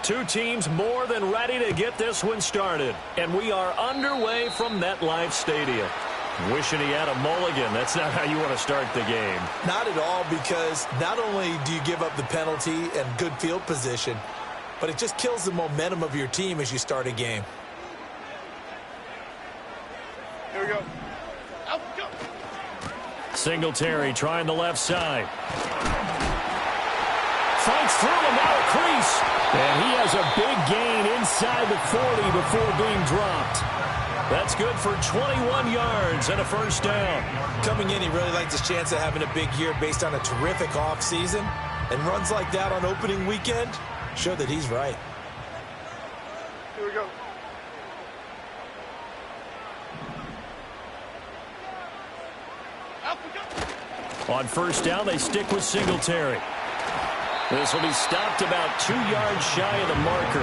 Two teams more than ready to get this one started. And we are underway from MetLife Stadium. Wishing he had a mulligan. That's not how you want to start the game. Not at all, because not only do you give up the penalty and good field position, but it just kills the momentum of your team as you start a game. Here we go. Out, go. Singletary trying the left side. Fights through and now a crease. And he has a big gain inside the 40 before being dropped. That's good for 21 yards and a first down. Coming in, he really likes his chance of having a big year based on a terrific offseason. And runs like that on opening weekend show that he's right. Here we go. Out we go. On first down, they stick with Singletary. This will be stopped about 2 yards shy of the marker.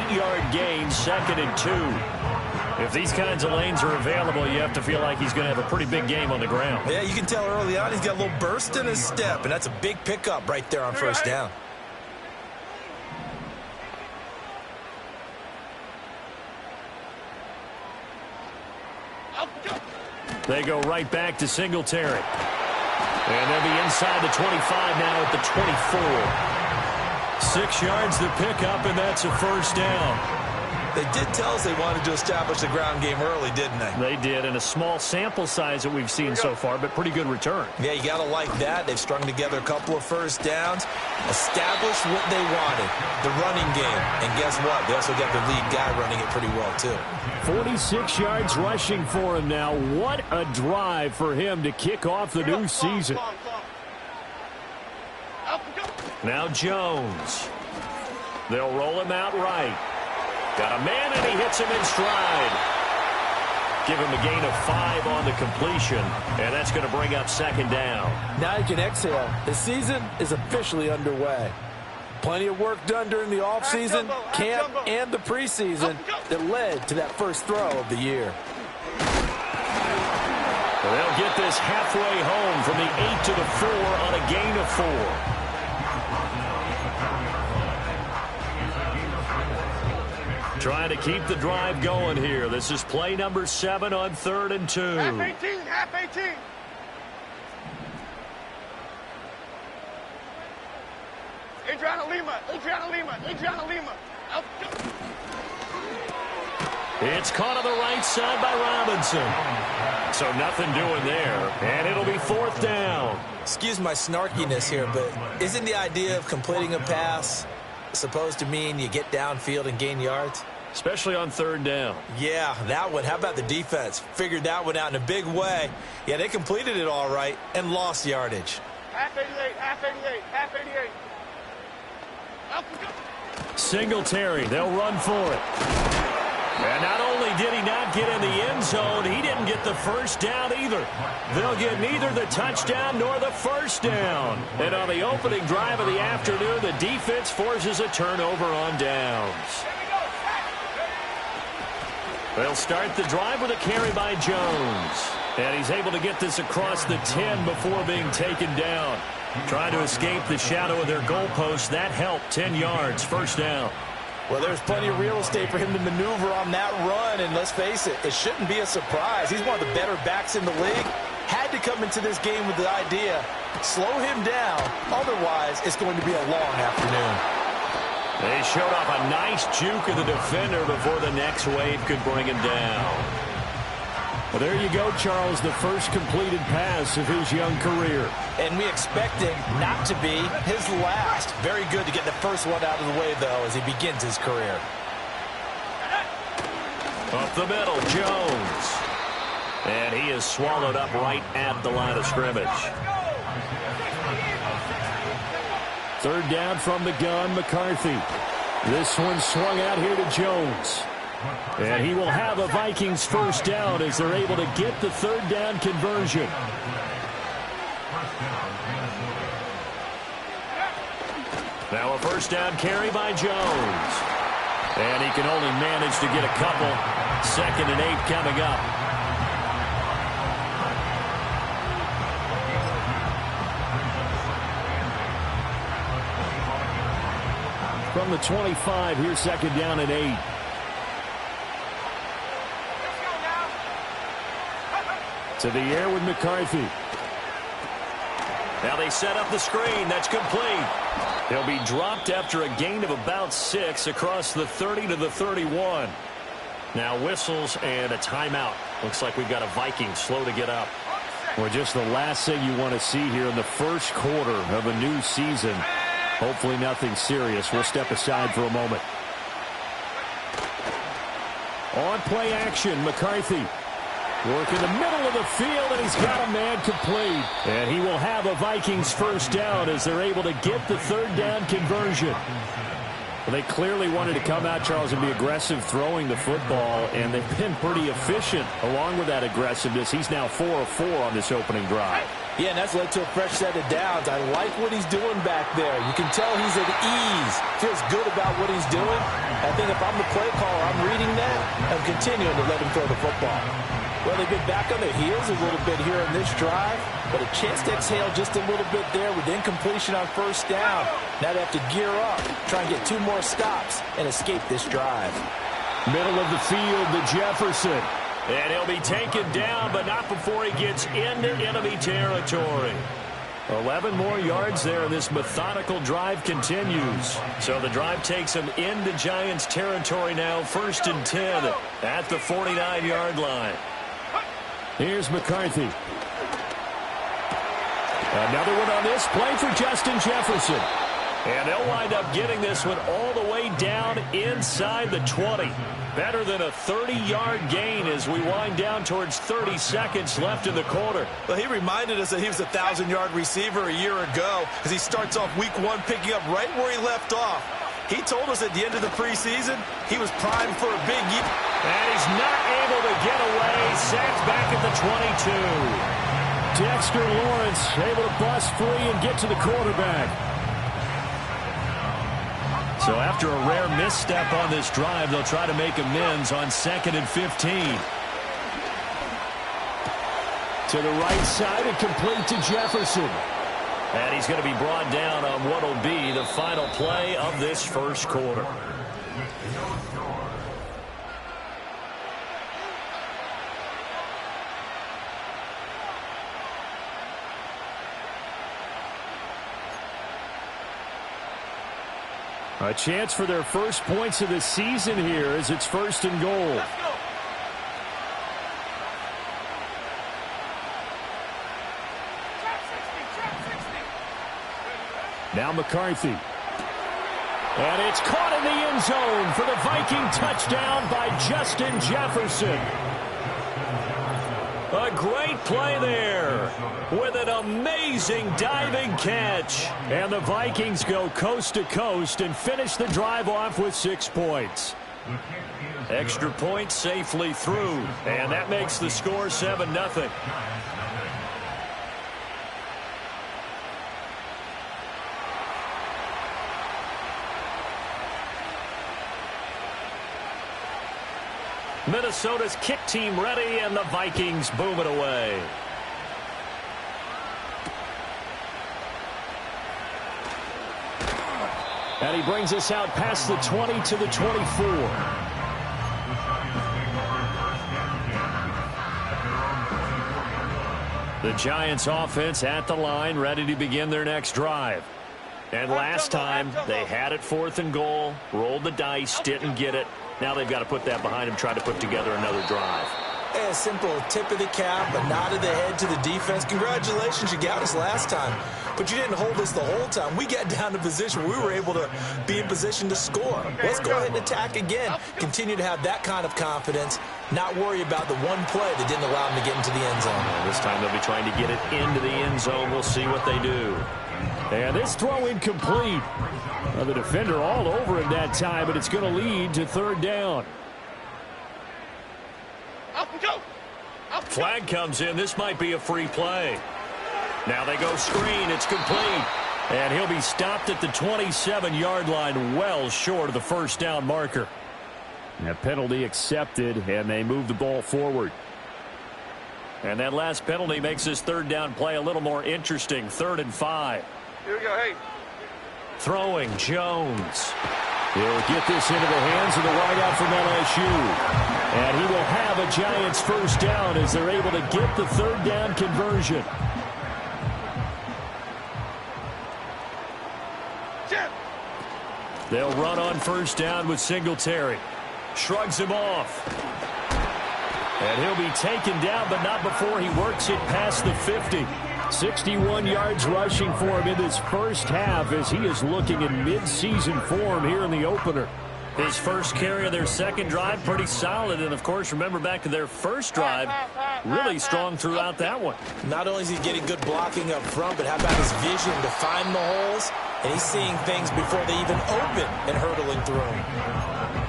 8-yard gain, 2nd and 2. If these kinds of lanes are available, you have to feel like he's going to have a pretty big game on the ground. Yeah, you can tell early on he's got a little burst in his step, and that's a big pickup right there on first down. They go right back to Singletary. And they'll be inside the 25 now at the 24. 6 yards to pick up, and that's a first down. They did tell us they wanted to establish the ground game early, didn't they? They did, and a small sample size that we've seen so far, but pretty good return. Yeah, you got to like that. They've strung together a couple of first downs, established what they wanted, the running game. And guess what? They also got their lead guy running it pretty well, too. 46 yards rushing for him now. What a drive for him to kick off the new season. Now Jones. They'll roll him out right. Got a man, and he hits him in stride. Give him a gain of 5 on the completion, and that's going to bring up 2nd down. Now you can exhale. The season is officially underway. Plenty of work done during the offseason, camp, and the preseason that led to that first throw of the year. They'll get this halfway home from the 8 to the 4 on a gain of 4. Trying to keep the drive going here. This is play number 7 on 3rd and 2. Half 18, half 18. Adriana Lima. Out, go. It's caught on the right side by Robinson. So nothing doing there. And it'll be 4th down. Excuse my snarkiness here, but isn't the idea of completing a pass supposed to mean you get downfield and gain yards? Especially on 3rd down. Yeah, that one. How about the defense? Figured that one out in a big way. Yeah, they completed it all right and lost yardage. Half 88, half 88, half 88. Out we go. Singletary, they'll run for it. And not only did he not get in the end zone, he didn't get the first down either. They'll get neither the touchdown nor the first down. And on the opening drive of the afternoon, the defense forces a turnover on downs. They'll start the drive with a carry by Jones. And he's able to get this across the 10 before being taken down. Trying to escape the shadow of their goalpost. That helped. 10 yards, first down. Well, there's plenty of real estate for him to maneuver on that run, and let's face it, it shouldn't be a surprise. He's one of the better backs in the league. Had to come into this game with the idea, slow him down, otherwise it's going to be a long afternoon. They showed off a nice juke of the defender before the next wave could bring him down. Well, there you go, Charles, the first completed pass of his young career. And we expect it not to be his last. Very good to get the first one out of the way, though, as he begins his career. Up the middle, Jones. And he is swallowed up right at the line of scrimmage. 3rd down from the gun, McCarthy. This one swung out here to Jones. And he will have a Vikings first down as they're able to get the 3rd down conversion. Now a first down carry by Jones. And he can only manage to get a couple. 2nd and 8 coming up. From the 25, here's second down and 8. Let's go now. To the air with McCarthy. Now they set up the screen. That's complete. He'll be dropped after a gain of about 6 across the 30 to the 31. Now whistles and a timeout. Looks like we've got a Vikings slow to get up. Well, just the last thing you want to see here in the first quarter of a new season. Hopefully nothing serious. We'll step aside for a moment. On play action, McCarthy. Work in the middle of the field, and he's got a man complete. And he will have a Vikings first down as they're able to get the third down conversion. Well, they clearly wanted to come out, Charles, and be aggressive throwing the football, and they've been pretty efficient along with that aggressiveness. He's now 4 of 4 on this opening drive. Yeah, and that's led to a fresh set of downs. I like what he's doing back there. You can tell he's at ease. Feels good about what he's doing. I think if I'm the play caller, I'm reading that and continuing to let him throw the football. Well, they've been back on their heels a little bit here in this drive, but a chance to exhale just a little bit there with incompletion on first down. Now they have to gear up, try and get 2 more stops, and escape this drive. Middle of the field to Jefferson. And he'll be taken down, but not before he gets into enemy territory. 11 more yards there, and this methodical drive continues. So the drive takes him into Giants territory now, 1st and 10 at the 49-yard line. Here's McCarthy. Another one on this play for Justin Jefferson. And they'll wind up getting this one all the way down inside the 20. Better than a 30-yard gain as we wind down towards 30 seconds left in the quarter. Well, he reminded us that he was a 1,000-yard receiver a year ago as he starts off week 1 picking up right where he left off. He told us at the end of the preseason he was primed for a big year. And he's not able to get away. Sacked back at the 22. Dexter Lawrence able to bust free and get to the quarterback. So after a rare misstep on this drive, they'll try to make amends on 2nd and 15. To the right side and complete to Jefferson. And he's going to be brought down on what will be the final play of this first quarter. A chance for their first points of the season here as it's 1st and goal. Let's go. Trap 60. Now McCarthy. And it's caught in the end zone for the Viking touchdown by Justin Jefferson. A great play there with an amazing diving catch. And the Vikings go coast to coast and finish the drive off with 6 points. Extra point safely through. And that makes the score 7-0. Minnesota's kick team ready, and the Vikings boom it away. And he brings us out past the 20 to the 24. The Giants offense at the line, ready to begin their next drive. And last time, they had it 4th and goal, rolled the dice, didn't get it. Now they've got to put that behind them, try to put together another drive. A simple tip of the cap, a nod of the head to the defense. Congratulations, you got us last time, but you didn't hold us the whole time. We got down to position where we were able to be in position to score. Let's go ahead and attack again. Continue to have that kind of confidence, not worry about the one play that didn't allow them to get into the end zone. Well, this time they'll be trying to get it into the end zone. We'll see what they do. And this throw incomplete. Well, the defender all over it that time, but it's going to lead to 3rd down. Up and go. Flag comes in. This might be a free play. Now they go screen. It's complete. And he'll be stopped at the 27-yard line, well short of the 1st down marker. That penalty accepted, and they move the ball forward. And that last penalty makes this 3rd down play a little more interesting. 3rd and 5. Here we go. Hey. Throwing Jones. He'll get this into the hands of the wideout from LSU. And he will have a Giants first down as they're able to get the third down conversion. They'll run on first down with Singletary. Shrugs him off. And he'll be taken down, but not before he works it past the 50. 61 yards rushing for him in this first half as he is looking in mid-season form here in the opener. His first carry of their second drive, pretty solid. And, of course, remember back to their first drive, really strong throughout that one. Not only is he getting good blocking up front, but how about his vision to find the holes? And he's seeing things before they even open and hurdling through them.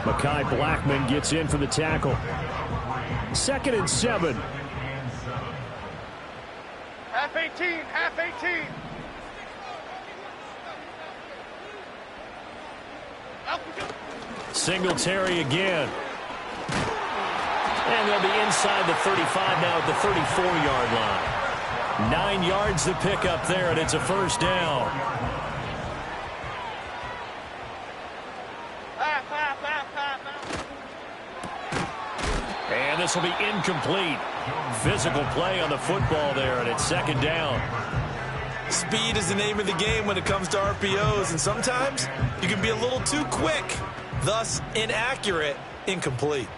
Mekhi Blackman gets in for the tackle. 2nd and 7. Half 18, half 18. Singletary again. And they'll be inside the 35 now at the 34-yard line. 9 yards to pick up there, and it's a first down. And this will be incomplete. Physical play on the football there, and it's second down. Speed is the name of the game when it comes to RPOs, and sometimes you can be a little too quick, thus inaccurate, incomplete.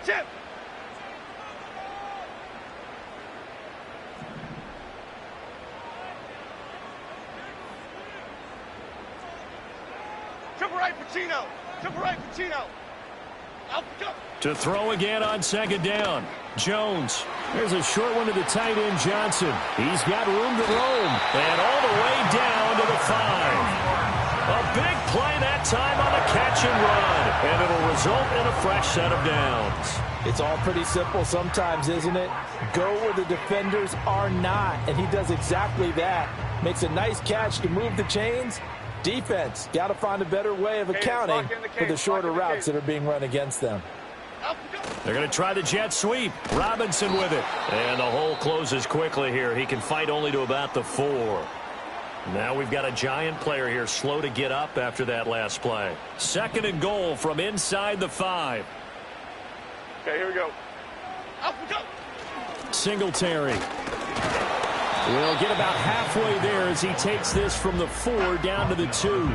Chip. Triple right, Pacino. Triple right, Pacino. Out, go. To throw again on second down. Jones. There's a short one to the tight end, Johnson. He's got room to roam. And all the way down to the 5. A big play that time on the catch and run. And it'll result in a fresh set of downs. It's all pretty simple sometimes, isn't it? Go where the defenders are not. And he does exactly that. Makes a nice catch to move the chains. Defense, got to find a better way of accounting for the shorter routes that are being run against them. They're going to try the jet sweep. Robinson with it. And the hole closes quickly here. He can fight only to about the 4. Now we've got a Giant player here slow to get up after that last play. 2nd and goal from inside the 5. Okay, here we go. Up we go. Singletary will get about halfway there as he takes this from the 4 down to the 2.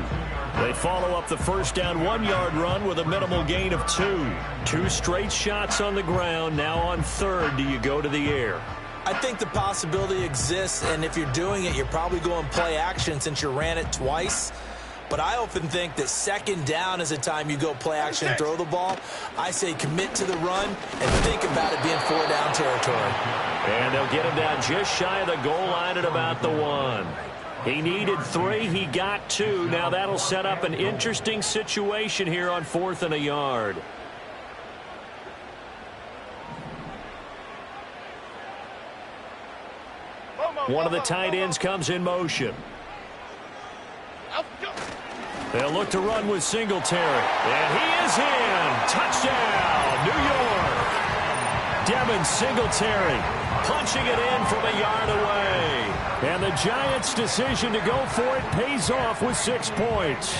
They follow up the first down 1-yard run with a minimal gain of 2. 2 straight shots on the ground. Now on 3rd, do you go to the air? I think the possibility exists, and if you're doing it, you're probably going play action since you ran it twice. But I often think that 2nd down is the time you go play action and throw the ball. I say commit to the run and think about it being 4-down territory. And they'll get him down just shy of the goal line at about the 1. He needed 3. He got 2. Now that'll set up an interesting situation here on 4th and a yard. One of the tight ends comes in motion. They'll look to run with Singletary. And he is in. Touchdown, New York. Devin Singletary punching it in from a yard away. And the Giants' decision to go for it pays off with 6 points.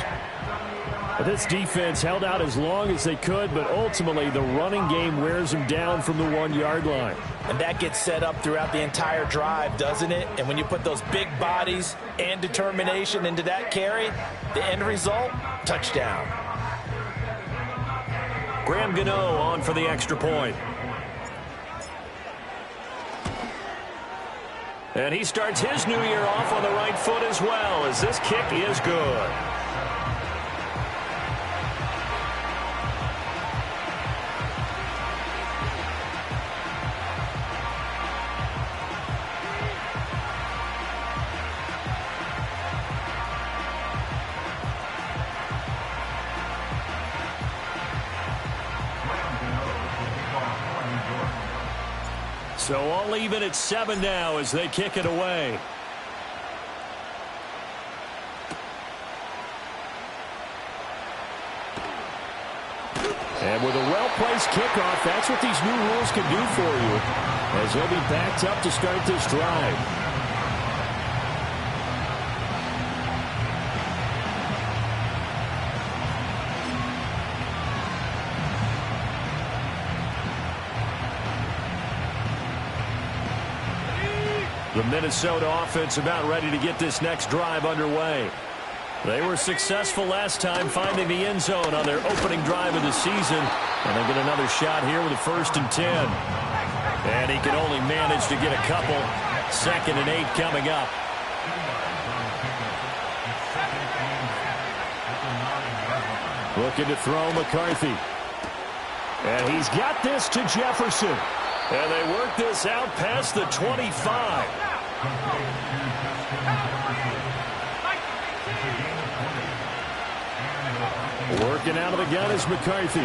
This defense held out as long as they could, but ultimately the running game wears them down from the 1-yard line. And that gets set up throughout the entire drive, doesn't it? And when you put those big bodies and determination into that carry, the end result, touchdown. Graham Gano on for the extra point. And he starts his new year off on the right foot as well, as this kick is good. So all even at 7 now as they kick it away. And with a well-placed kickoff, that's what these new rules can do for you, as they'll be backed up to start this drive. The Minnesota offense about ready to get this next drive underway. They were successful last time finding the end zone on their opening drive of the season. And they get another shot here with a 1st and 10. And he can only manage to get a couple. 2nd and 8 coming up. Looking to throw McCarthy. And he's got this to Jefferson. And they work this out past the 25. Working out of the gun is McCarthy.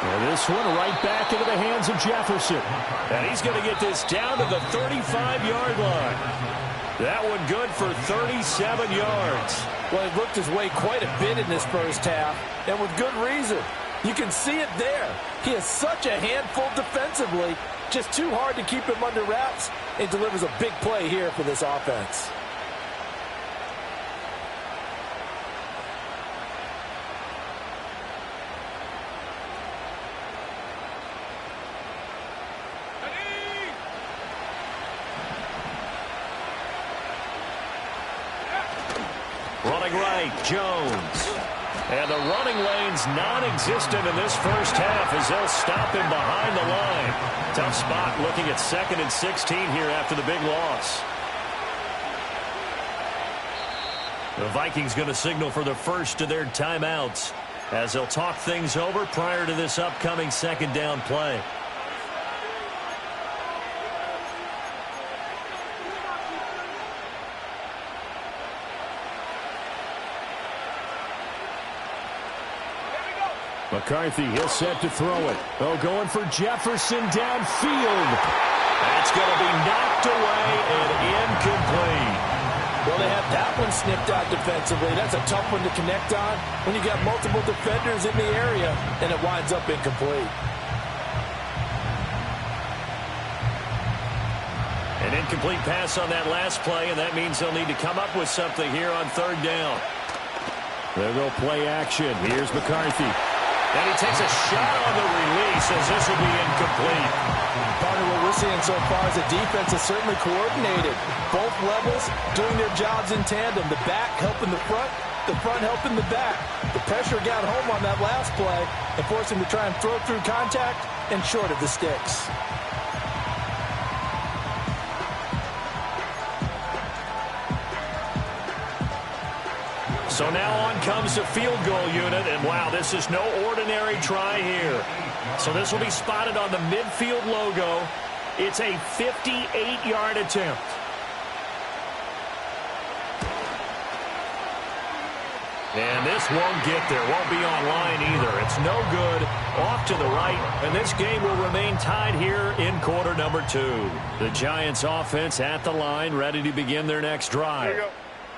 And this one right back into the hands of Jefferson. And he's going to get this down to the 35-yard line. That one good for 37 yards. Well, he looked his way quite a bit in this first half, and with good reason. You can see it there. He is such a handful defensively. Just too hard to keep him under wraps. It delivers a big play here for this offense. Running right, Jones. And the running lane's non-existent in this first half as they'll stop him behind the line. Tough spot looking at 2nd and 16 here after the big loss. The Vikings going to signal for the first of their timeouts as they'll talk things over prior to this upcoming 2nd down play. McCarthy, he'll set to throw it. Oh, going for Jefferson downfield. That's going to be knocked away and incomplete. Well, they have that one snipped out defensively. That's a tough one to connect on when you got multiple defenders in the area, and it winds up incomplete. An incomplete pass on that last play, and that means they'll need to come up with something here on 3rd down. They'll go play action. Here's McCarthy. And he takes a shot on the release as this will be incomplete. Partner, what we're seeing so far is the defense is certainly coordinated. Both levels doing their jobs in tandem. The back helping the front helping the back. The pressure got home on that last play and forced him to try and throw through contact and short of the sticks. So now on comes the field goal unit, and wow, this is no ordinary try here. So this will be spotted on the midfield logo. It's a 58-yard attempt. And this won't get there, won't be online either. It's no good, off to the right, and this game will remain tied here in quarter number 2. The Giants offense at the line, ready to begin their next drive.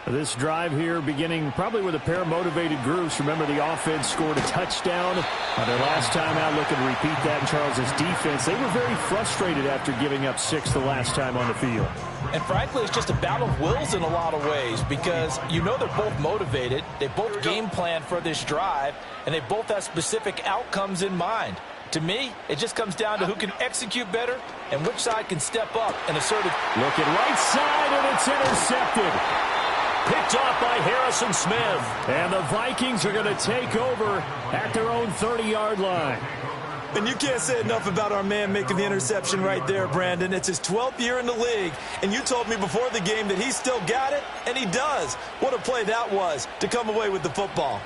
This drive here beginning probably with a pair of motivated groups. Remember, the offense scored a touchdown on their last time out. Looking to repeat that in Charles's defense. They were very frustrated after giving up 6 the last time on the field. And frankly, it's just a battle of wills in a lot of ways because you know they're both motivated. They both game plan for this drive, and they both have specific outcomes in mind. To me, it just comes down to who can execute better and which side can step up and assert it. Looking right side, and it's intercepted. Picked off by Harrison Smith. And the Vikings are going to take over at their own 30-yard line. And you can't say enough about our man making the interception right there, Brandon. It's his 12th year in the league, and you told me before the game that he still got it, and he does. What a play that was to come away with the football.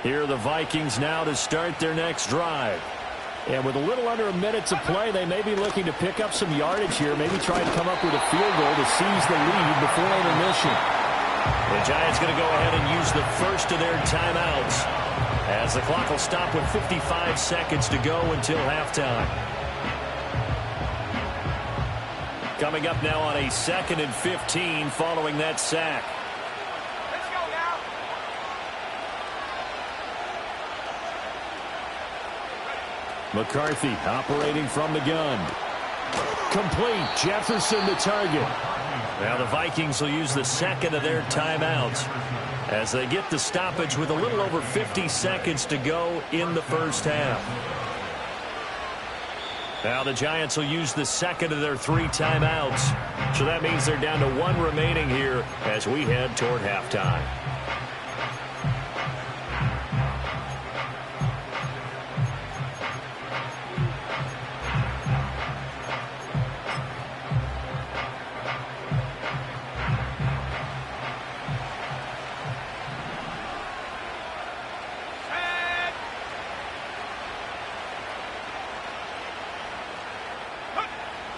Here are the Vikings now to start their next drive. And with a little under a minute to play, they may be looking to pick up some yardage here, maybe try to come up with a field goal to seize the lead before intermission. The Giants going to go ahead and use the first of their timeouts as the clock will stop with 55 seconds to go until halftime. Coming up now on a 2nd and 15 following that sack. McCarthy operating from the gun. Complete. Jefferson the target. Now the Vikings will use the second of their timeouts as they get the stoppage with a little over 50 seconds to go in the first half. Now the Giants will use the second of their 3 timeouts. So that means they're down to 1 remaining here as we head toward halftime.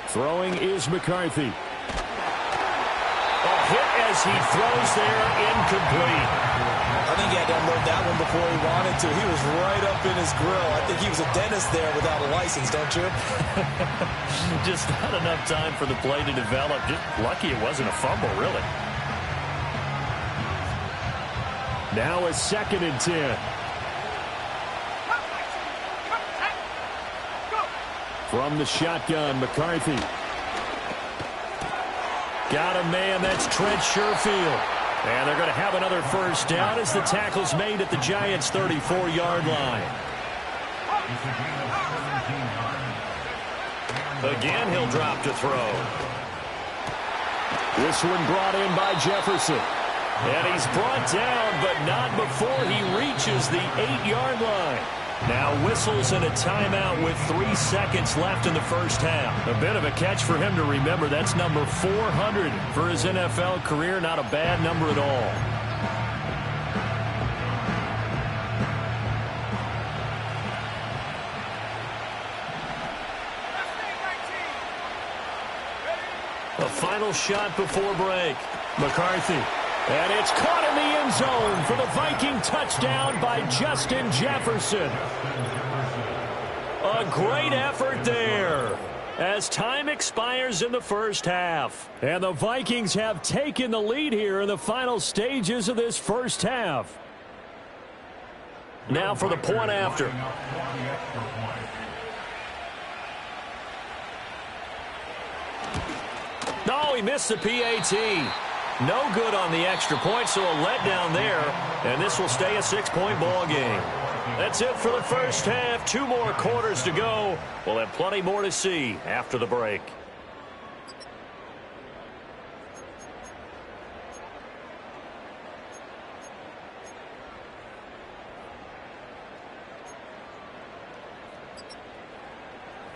Throwing is McCarthy. A hit as he throws there, incomplete. I think he had to unload that one before he wanted to. He was right up in his grill. I think he was a dentist there without a license, don't you? Just not enough time for the play to develop. Just lucky it wasn't a fumble, really. Now a 2nd and 10. From the shotgun, McCarthy. Got a man, that's Trent Sherfield. And they're going to have another first down as the tackle's made at the Giants' 34-yard line. Again, he'll drop to throw. This one brought in by Jefferson. And he's brought down, but not before he reaches the 8-yard line. Now whistles and a timeout with 3 seconds left in the first half. A bit of a catch for him to remember. That's number 400 for his NFL career. Not a bad number at all. A final shot before break. McCarthy. And it's caught in the end zone for the Viking touchdown by Justin Jefferson. A great effort there as time expires in the first half. And the Vikings have taken the lead here in the final stages of this first half. Now for the point after. No, he missed the PAT. No good on the extra point, so a letdown there. And this will stay a 6-point ball game. That's it for the first half. 2 more quarters to go. We'll have plenty more to see after the break.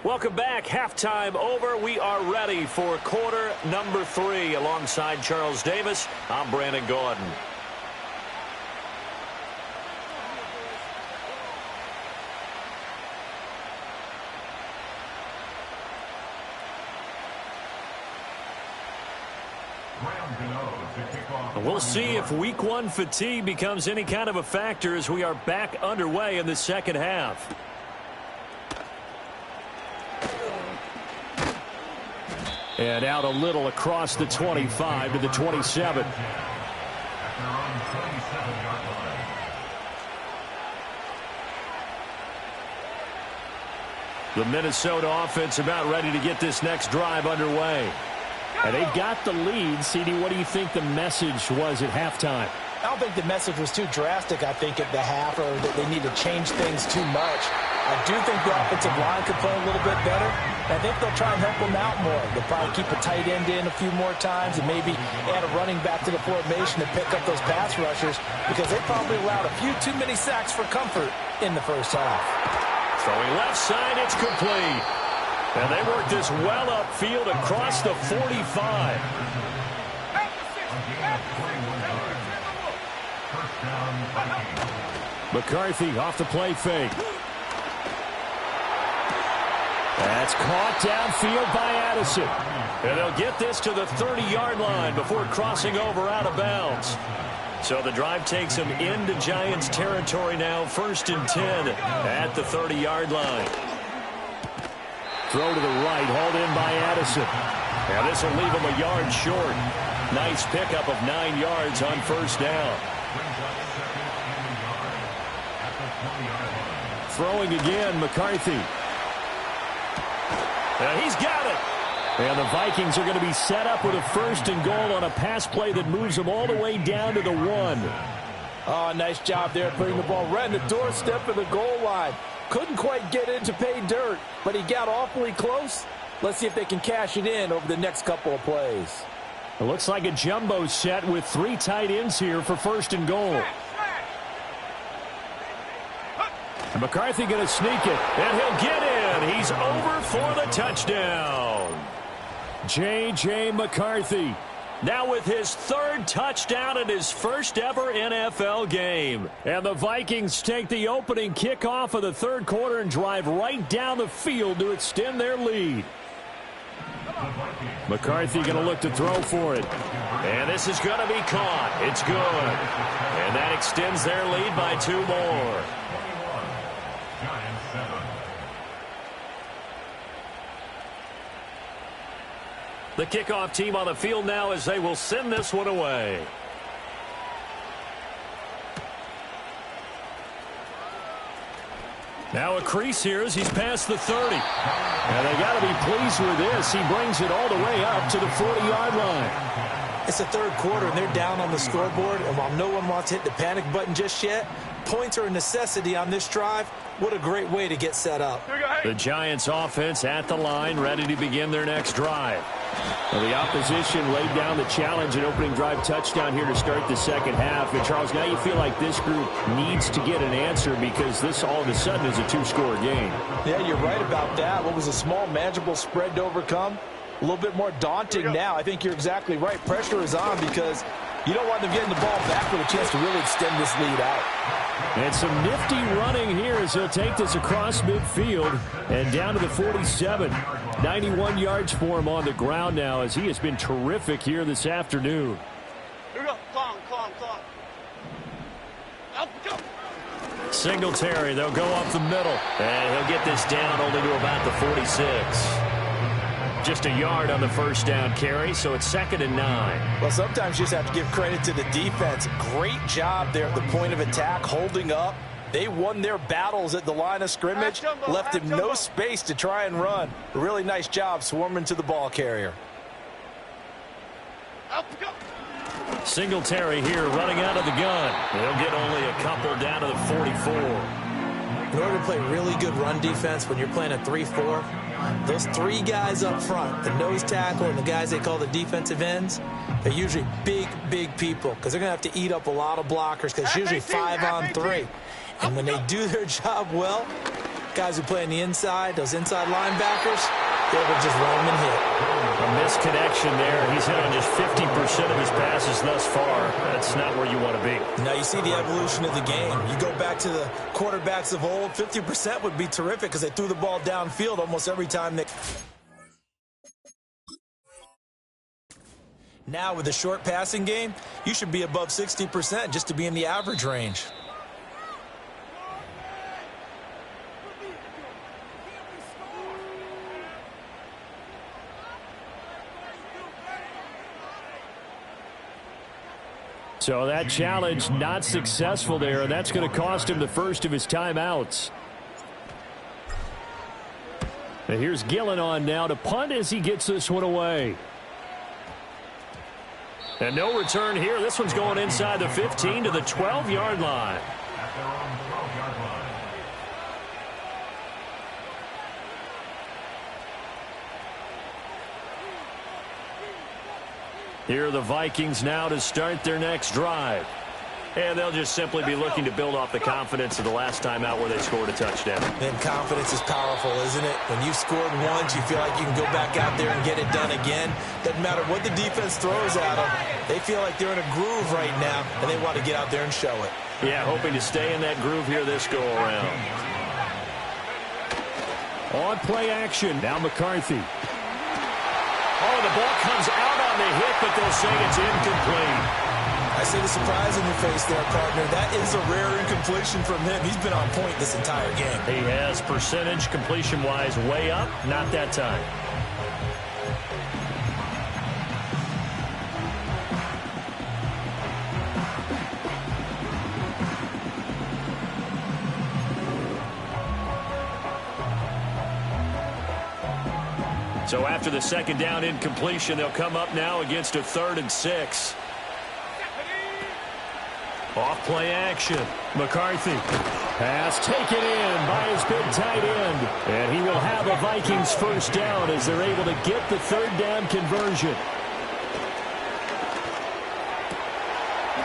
Welcome back. Halftime over. We are ready for quarter number 3. Alongside Charles Davis, I'm Brandon Gordon. We'll see if week 1 fatigue becomes any kind of a factor as we are back underway in the second half. And out a little across the 25 to the 27. The Minnesota offense about ready to get this next drive underway. And they've got the lead. CD, what do you think the message was at halftime? I don't think the message was too drastic, I think, at the half, or that they need to change things too much. I do think the offensive line could play a little bit better. I think they'll try and help them out more. They'll probably keep a tight end in a few more times and maybe add a running back to the formation to pick up those pass rushers because they probably allowed a few too many sacks for comfort in the first half. Throwing left side, it's complete. And they work this well upfield across the 45. McCarthy off the play fake. That's caught downfield by Addison. And they'll get this to the 30-yard line before crossing over out of bounds. So the drive takes them into Giants territory now, 1st and 10 at the 30-yard line. Throw to the right, hauled in by Addison. And this will leave him a yard short. Nice pickup of 9 yards on first down. Throwing again, McCarthy. He's got it. And the Vikings are going to be set up with a 1st and goal on a pass play that moves them all the way down to the 1. Oh, nice job there putting the ball right in the doorstep of the goal line. Couldn't quite get in to pay dirt, but he got awfully close. Let's see if they can cash it in over the next couple of plays. It looks like a jumbo set with 3 tight ends here for 1st and goal. And McCarthy going to sneak it, and he'll get in. He's over for the touchdown. J.J. McCarthy now with his 3rd touchdown in his 1st ever NFL game. And the Vikings take the opening kickoff of the 3rd quarter and drive right down the field to extend their lead. McCarthy going to look to throw for it. And this is going to be caught. It's good. And that extends their lead by 2 more. The kickoff team on the field now as they will send this one away. Now a crease here as he's past the 30. And they got to be pleased with this. He brings it all the way up to the 40-yard line. It's the 3rd quarter, and they're down on the scoreboard. And while no one wants to hit the panic button just yet, points are a necessity on this drive. What a great way to get set up. The Giants offense at the line, ready to begin their next drive. Well, the opposition laid down the challenge, an opening drive touchdown here to start the 2nd half. And Charles, now you feel like this group needs to get an answer because this all of a sudden is a 2-score game. Yeah, you're right about that. What was a small, manageable spread to overcome? A little bit more daunting now. I think you're exactly right. Pressure is on because you don't want them getting the ball back with a chance to really extend this lead out. And some nifty running here as he'll take this across midfield and down to the 47. 91 yards for him on the ground now as he has been terrific here this afternoon. Here we go. Clong. Up, go. Singletary, they'll go up the middle. And he'll get this down only to about the 46. Just a yard on the 1st down carry, so it's 2nd and 9. Well, sometimes you just have to give credit to the defense. Great job there at the point of attack, holding up. They won their battles at the line of scrimmage, left him no space to try and run. A really nice job swarming to the ball carrier. Up, go. Singletary here running out of the gun. They'll get only a couple down to the 44. In order to play really good run defense when you're playing a 3-4, those 3 guys up front, the nose tackle and the guys they call the defensive ends, they're usually big people because they're going to have to eat up a lot of blockers because it's usually 5 on 3. And when they do their job well, guys who play on the inside, those inside linebackers, they'll just roam and hit. A misconnection there. He's hit on just 50% of his passes thus far. That's not where you want to be. Now you see the evolution of the game. You go back to the quarterbacks of old, 50% would be terrific because they threw the ball downfield almost every time they... Now with the short passing game, you should be above 60% just to be in the average range. So that challenge not successful there, and that's going to cost him the first of his timeouts. And here's Gillen on now to punt as he gets this one away. And no return here. This one's going inside the 15 to the 12-yard line. Here are the Vikings now to start their next drive. And they'll just simply be looking to build off the confidence of the last time out where they scored a touchdown. And confidence is powerful, isn't it? When you've scored once, you feel like you can go back out there and get it done again. Doesn't matter what the defense throws at them. They feel like they're in a groove right now, and they want to get out there and show it. Yeah, hoping to stay in that groove here this go-around. On play action, now McCarthy. Oh, the ball comes out on the hit, but they'll say it's incomplete. I see the surprise in your face there, partner. That is a rare incompletion from him. He's been on point this entire game. He has percentage completion-wise way up, not that time. So after the second down incompletion, they'll come up now against a 3rd and 6. Off play action. McCarthy. Pass taken in by his big tight end. And he will have a Vikings first down as they're able to get the 3rd down conversion.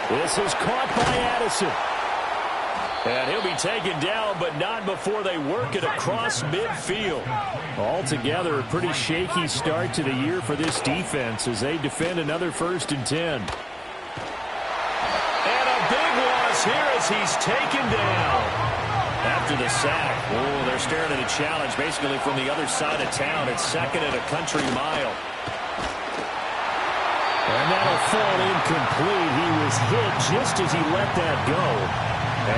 This is caught by Addison. And he'll be taken down, but not before they work it across midfield. Altogether, a pretty shaky start to the year for this defense as they defend another 1st and 10. Here as he's taken down after the sack. Oh, they're staring at a challenge basically from the other side of town. It's 2nd and a country mile. And that'll fall incomplete. He was hit just as he let that go.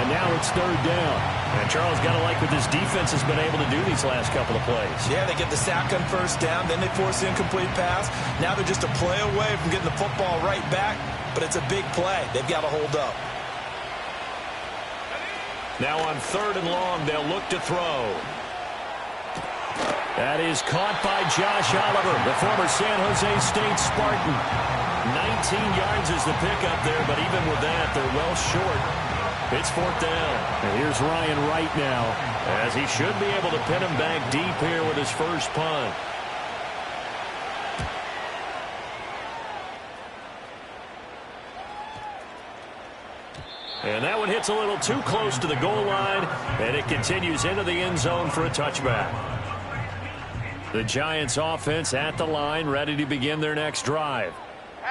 And now it's 3rd down. And Charles, got to like what this defense has been able to do these last couple of plays. Yeah, they get the sack on 1st down, then they force the incomplete pass. Now they're just a play away from getting the football right back, but it's a big play. They've got to hold up. Now on 3rd and long, they'll look to throw. That is caught by Josh Oliver, the former San Jose State Spartan. 19 yards is the pickup there, but even with that, they're well short. It's 4th down. And here's Ryan Wright now, as he should be able to pin him back deep here with his first punt. And that one hits a little too close to the goal line, and it continues into the end zone for a touchback. The Giants offense at the line, ready to begin their next drive.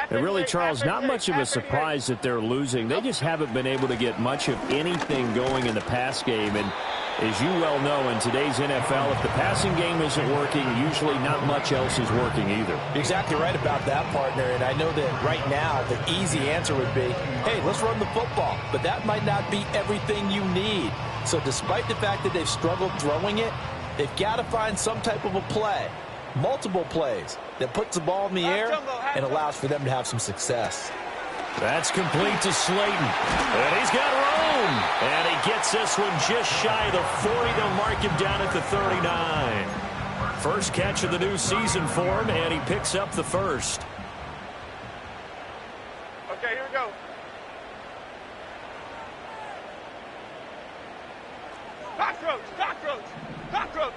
And really, Charles, not much of a surprise that they're losing. They just haven't been able to get much of anything going in the pass game. And as you well know, in today's NFL, if the passing game isn't working, usually not much else is working either. Exactly right about that, partner. And I know that right now the easy answer would be, hey, let's run the football. But that might not be everything you need. So despite the fact that they've struggled throwing it, they've got to find some type of a play, multiple plays, that puts the ball in the air and allows for them to have some success. That's complete to Slayton. And he's got room. And he gets this one just shy of the 40. They'll mark him down at the 39. First catch of the new season for him, and he picks up the 1st. Okay, here we go. Cockroach, cockroach, cockroach.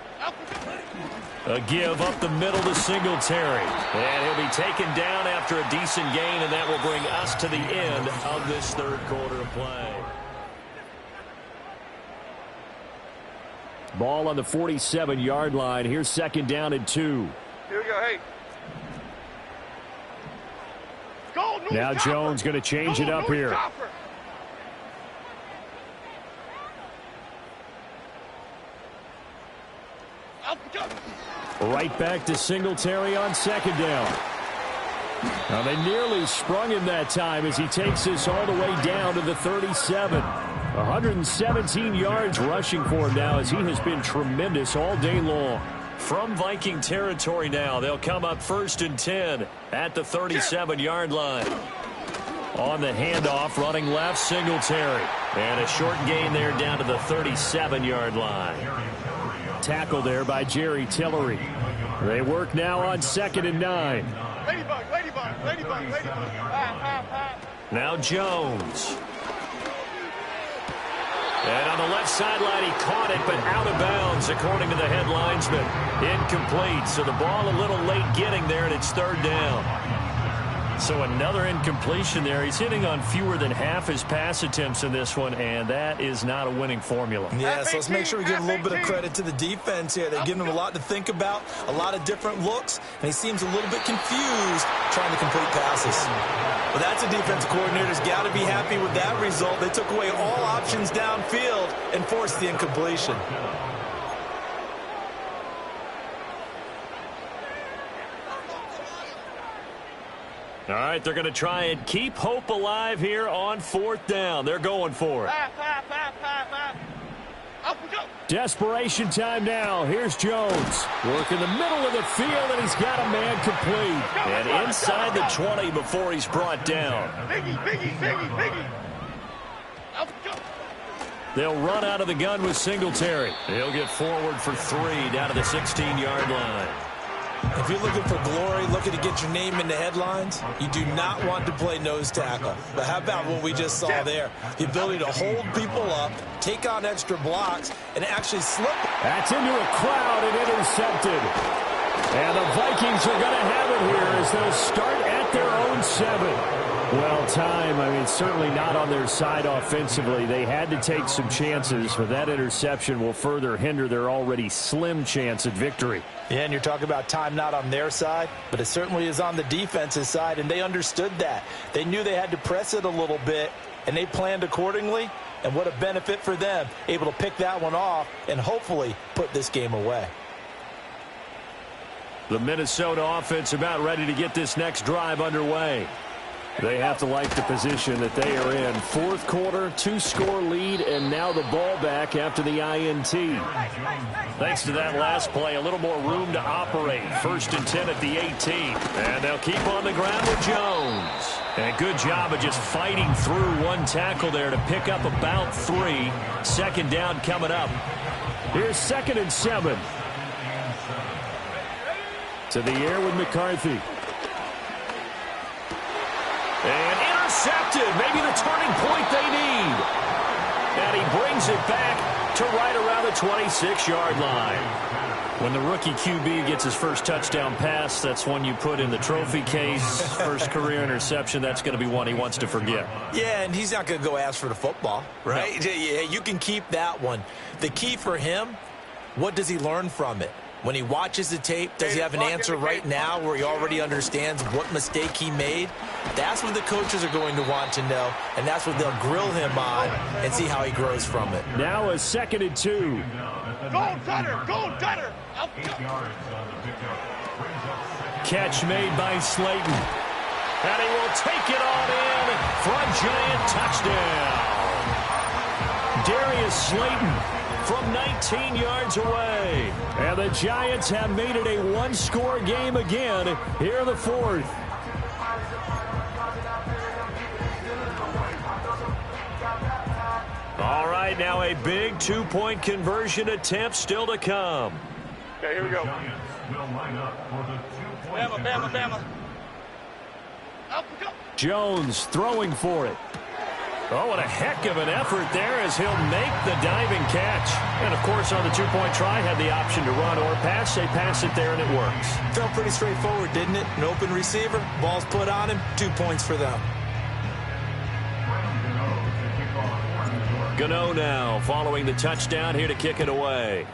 A give up the middle to Singletary. And he'll be taken down after a decent gain, and that will bring us to the end of this 3rd quarter of play. Ball on the 47-yard line. Here's 2nd down and 2. Here we go, hey. Go, now Jones going to change it up here. Copper. Right back to Singletary on 2nd down. Now they nearly sprung him that time as he takes this all the way down to the 37. 117 yards rushing for him now as he has been tremendous all day long. From Viking territory now, they'll come up 1st and 10 at the 37-yard line. On the handoff, running left, Singletary. And a short gain there down to the 37-yard line. Tackle there by Jerry Tillery. They work now on 2nd and 9. Ladybug, ladybug, ladybug, ladybug. Now Jones. And on the left sideline, he caught it, but out of bounds, according to the head linesman. Incomplete, so the ball a little late getting there, and it's 3rd down. So another incompletion there. He's hitting on fewer than half his pass attempts in this one, and that is not a winning formula. Yeah, so let's make sure we give a little bit of credit to the defense here. They're giving him a lot to think about, a lot of different looks, and he seems a little bit confused trying to complete passes. Well, that's a defensive coordinator's got to be happy with that result. They took away all options downfield and forced the incompletion. All right, they're going to try and keep hope alive here on 4th down. They're going for it. Desperation time now. Here's Jones. Work in the middle of the field, and he's got a man complete. And inside the 20 before he's brought down. They'll run out of the gun with Singletary. He'll get forward for 3 down to the 16-yard line. If you're looking for glory, looking to get your name in the headlines, you do not want to play nose tackle. But how about what we just saw there? The ability to hold people up, take on extra blocks, and actually slip. That's into a crowd and intercepted. And the Vikings are going to have it here as they'll start at their own 7. Well, certainly not on their side offensively. They had to take some chances, but that interception will further hinder their already slim chance at victory. Yeah, and you're talking about time not on their side, but it certainly is on the defense's side, and they understood that. They knew they had to press it a little bit, and they planned accordingly, and what a benefit for them, able to pick that one off and hopefully put this game away. The Minnesota offense about ready to get this next drive underway. They have to like the position that they are in. Fourth quarter, 2-score lead, and now the ball back after the INT. Thanks to that last play, a little more room to operate. 1st and 10 at the 18. And they'll keep on the ground with Jones. And a good job of just fighting through one tackle there to pick up about 3. 2nd down coming up. Here's 2nd and 7. To the air with McCarthy. And intercepted. Maybe the turning point they need. And he brings it back to right around the 26-yard line. When the rookie QB gets his first touchdown pass, that's one you put in the trophy case. First career interception, that's going to be one he wants to forget. Yeah, and he's not going to go ask for the football, right? No. Yeah, you can keep that one. The key for him, what does he learn from it? When he watches the tape, does he have an answer right now where he already understands what mistake he made? That's what the coaches are going to want to know, and that's what they'll grill him on and see how he grows from it. Now a 2nd and 2. Go, Tutter! Go, Tutter! Catch made by Slayton. And he will take it on in for a giant touchdown. Darius Slayton from 19 yards away. And the Giants have made it a one-score game again here in the 4th. All right, now a big two-point conversion attempt still to come. Okay, here we go. Bama, Bama, Bama. Up, go. Jones throwing for it. Oh, what a heck of an effort there as he'll make the diving catch. And, of course, on the two-point try, had the option to run or pass. They pass it there, and it works. Felt pretty straightforward, didn't it? An open receiver, ball's put on him, 2 points for them. Gano now following the touchdown here to kick it away.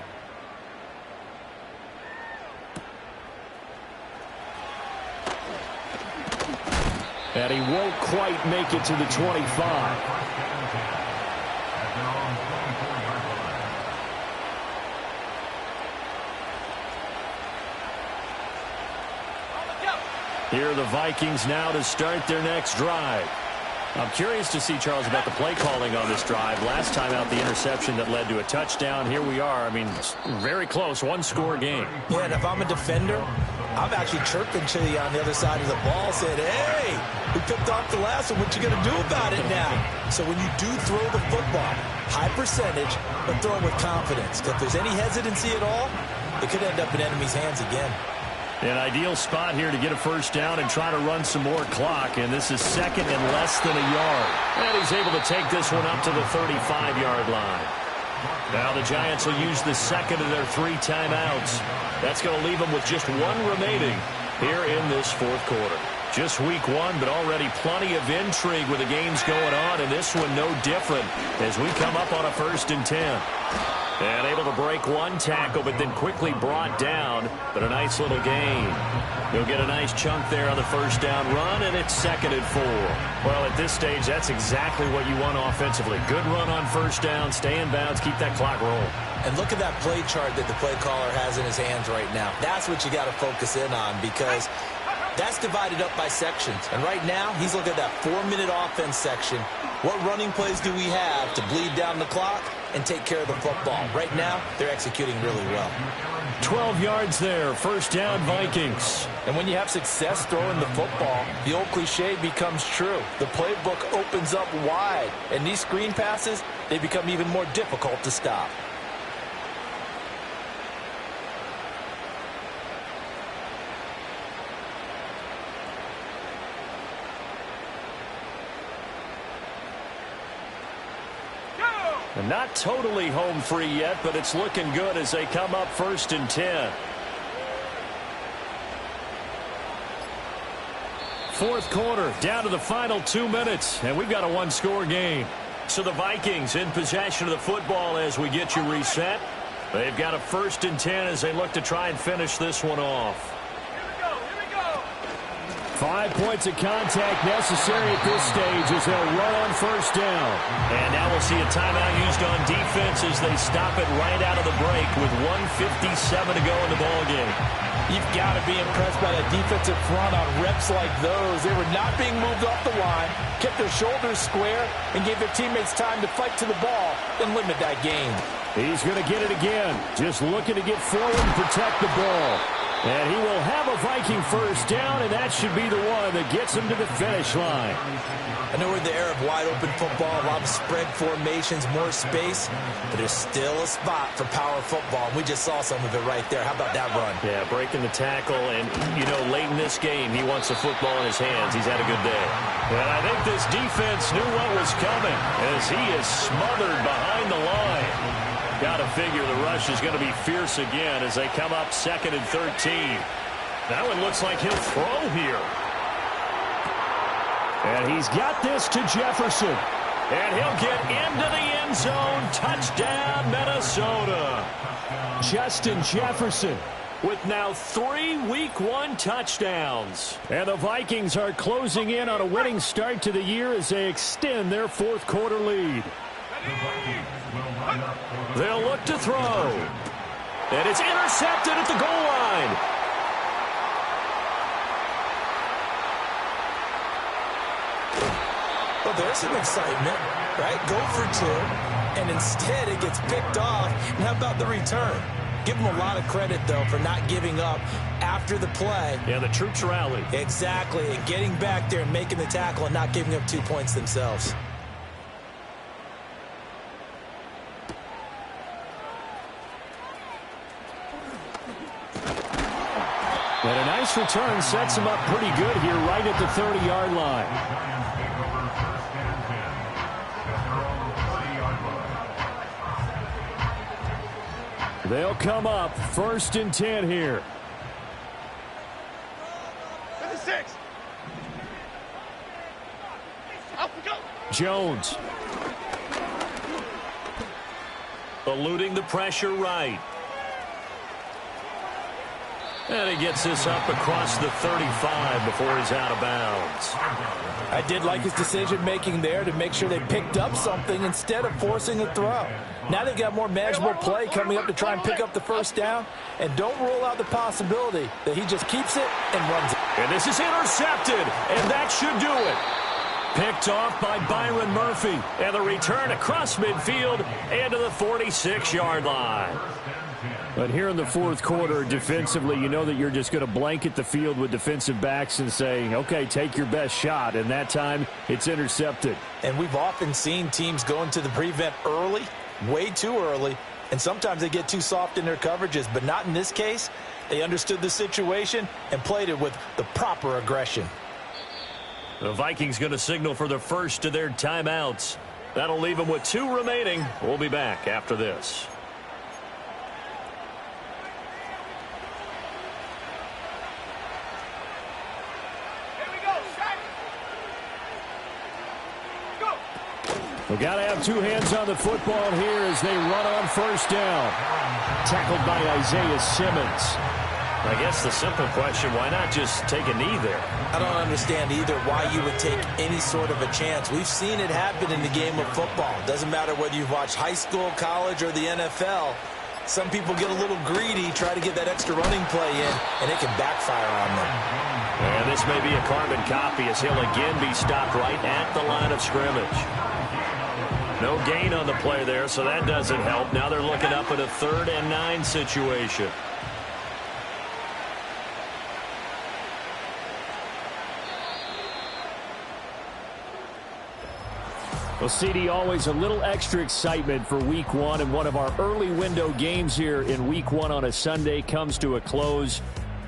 And he won't quite make it to the 25. Here are the Vikings now to start their next drive. I'm curious to see, Charles, about the play calling on this drive. Last time out, the interception that led to a touchdown. Here we are. I mean, very close, one-score game. Yeah, and if I'm a defender, I'm actually chirping to you on the other side of the ball, saying, hey, we picked off the last one. What you going to do about it now? So when you do throw the football, high percentage, but throw it with confidence. If there's any hesitancy at all, it could end up in enemy's hands again. An ideal spot here to get a first down and try to run some more clock. And this is 2nd and less than a yard. And he's able to take this one up to the 35-yard line. Now the Giants will use the 2nd of their 3 timeouts. That's going to leave them with just 1 remaining here in this 4th quarter. Just week 1, but already plenty of intrigue with the games going on. And this one no different as we come up on a 1st and 10. And able to break one tackle, but then quickly brought down. But a nice little gain. He'll get a nice chunk there on the first down run, and it's 2nd and 4. Well, at this stage, that's exactly what you want offensively. Good run on first down, stay in bounds, keep that clock rolling. And look at that play chart that the play caller has in his hands right now. That's what you got to focus in on, because that's divided up by sections. And right now, he's looking at that 4-minute offense section. What running plays do we have to bleed down the clock and take care of the football? Right now, they're executing really well. 12 yards there, first down Vikings. And when you have success throwing the football, the old cliche becomes true. The playbook opens up wide, and these screen passes, they become even more difficult to stop. Not totally home free yet, but it's looking good as they come up 1st and 10. Fourth quarter, down to the final 2 minutes, and we've got a one-score game. So the Vikings in possession of the football as we get you reset. They've got a 1st and 10 as they look to try and finish this one off. 5 points of contact necessary at this stage as they'll run on 1st down. And now we'll see a timeout used on defense as they stop it right out of the break with 1:57 to go in the ballgame. You've got to be impressed by that defensive front on reps like those. They were not being moved off the line, kept their shoulders square, and gave their teammates time to fight to the ball and limit that gain. He's going to get it again. Just looking to get forward and protect the ball. And he will have a Viking 1st down, and that should be the one that gets him to the finish line. I know we're in the era of wide-open football, a lot of spread formations, more space, but there's still a spot for power football. We just saw some of it right there. How about that run? Yeah, breaking the tackle, and, you know, late in this game, he wants the football in his hands. He's had a good day. And I think this defense knew what was coming as he is smothered behind the line. Got to figure the rush is going to be fierce again as they come up 2nd and 13. Now it looks like he'll throw here. And he's got this to Jefferson. And he'll get into the end zone. Touchdown, Minnesota. Justin Jefferson with now 3 Week 1 touchdowns. And the Vikings are closing in on a winning start to the year as they extend their 4th quarter lead. They'll look to throw. And it's intercepted at the goal line. Well, there's some excitement, right? Go for 2, and instead it gets picked off. And how about the return? Give them a lot of credit, though, for not giving up after the play. Yeah, the troops rallied. Exactly, and getting back there and making the tackle and not giving up 2 points themselves. And a nice return sets him up pretty good here right at the 30-yard line. They'll come up 1st and 10 here. 56. Up we go. Jones. Eluding the pressure right. And he gets this up across the 35 before he's out of bounds. I did like his decision-making there to make sure they picked up something instead of forcing a throw. Now they've got more manageable play coming up to try and pick up the 1st down. And don't rule out the possibility that he just keeps it and runs it. And this is intercepted, and that should do it. Picked off by Byron Murphy. And the return across midfield and to the 46-yard line. But here in the 4th quarter, defensively, you know that you're just going to blanket the field with defensive backs and say, okay, take your best shot. And that time, it's intercepted. And we've often seen teams go into the prevent early, way too early, and sometimes they get too soft in their coverages. But not in this case. They understood the situation and played it with the proper aggression. The Vikings going to signal for the first of their timeouts. That'll leave them with 2 remaining. We'll be back after this. We've got to have 2 hands on the football here as they run on 1st down. Tackled by Isaiah Simmons. I guess the simple question, why not just take a knee there? I don't understand either why you would take any sort of a chance. We've seen it happen in the game of football. Doesn't matter whether you've watched high school, college, or the NFL. Some people get a little greedy, try to get that extra running play in, and it can backfire on them. And this may be a carbon copy as he'll again be stopped right at the line of scrimmage. No gain on the play there, so that doesn't help. Now they're looking up at a 3rd and 9 situation. Well, CD, always a little extra excitement for Week 1, and one of our early window games here in Week 1 on a Sunday comes to a close.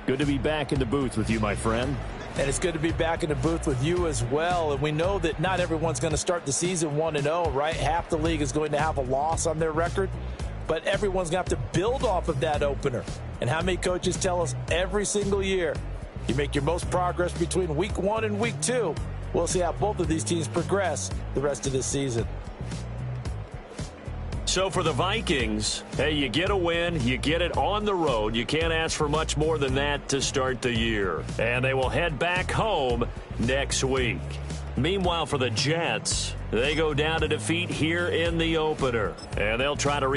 Good to be back in the booth with you, my friend. And it's good to be back in the booth with you as well. And we know that not everyone's going to start the season 1-0, right? Half the league is going to have a loss on their record. But everyone's going to have to build off of that opener. And how many coaches tell us every single year, you make your most progress between week 1 and week 2. We'll see how both of these teams progress the rest of this season. So for the Vikings, hey, you get a win, you get it on the road. You can't ask for much more than that to start the year. And they will head back home next week. Meanwhile, for the Jets, they go down to defeat here in the opener. And they'll try to